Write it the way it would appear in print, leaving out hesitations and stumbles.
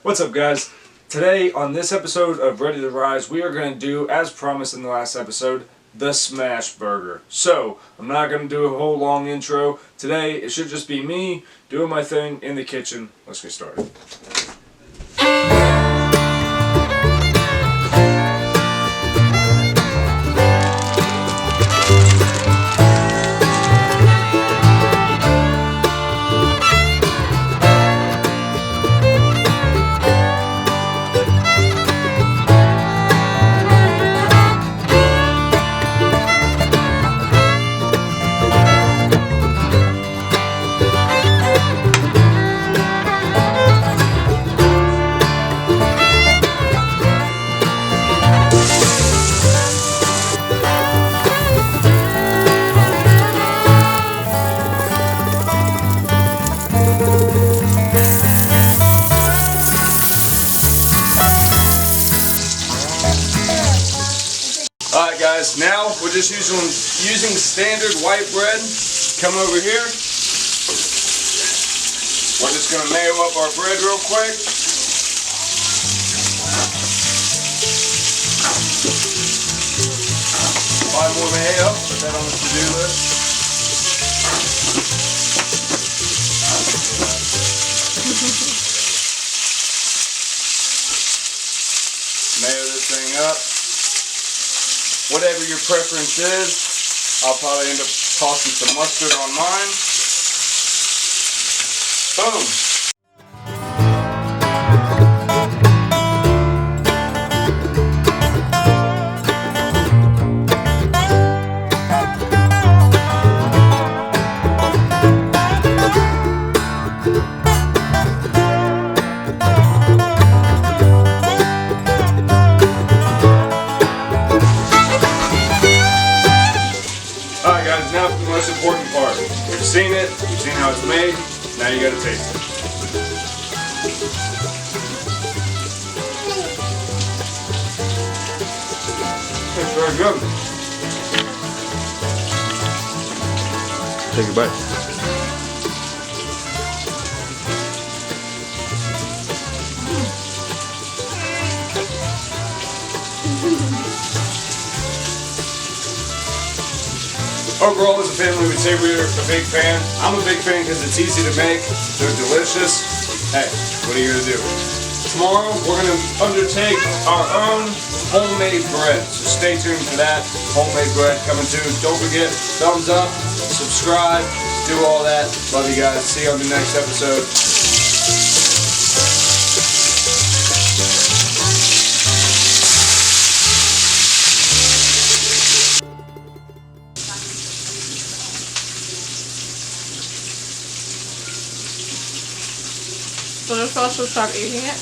What's up, guys? Today on this episode of Ready to Rise, we are going to do, as promised in the last episode, the smash burger. So, I'm not going to do a whole long intro. Today, it should just be me doing my thing in the kitchen. Let's get started. Alright guys, now we're just using standard white bread. Come over here. We're just going to mayo up our bread real quick. Buy more mayo, put that on the to-do list. Mayo this thing up. Whatever your preference is, I'll probably end up tossing some mustard on mine. Boom! Now for the most important part. You've seen it, you've seen how it's made, now you gotta taste it. It's very good. Take a bite. Overall, as a family, we'd say we're a big fan. I'm a big fan because it's easy to make. They're delicious. Hey, what are you going to do? Tomorrow, we're going to undertake our own homemade bread. So stay tuned for that. Homemade bread coming soon. Don't forget, thumbs up, subscribe, do all that. Love you guys. See you on the next episode. So just also start eating it.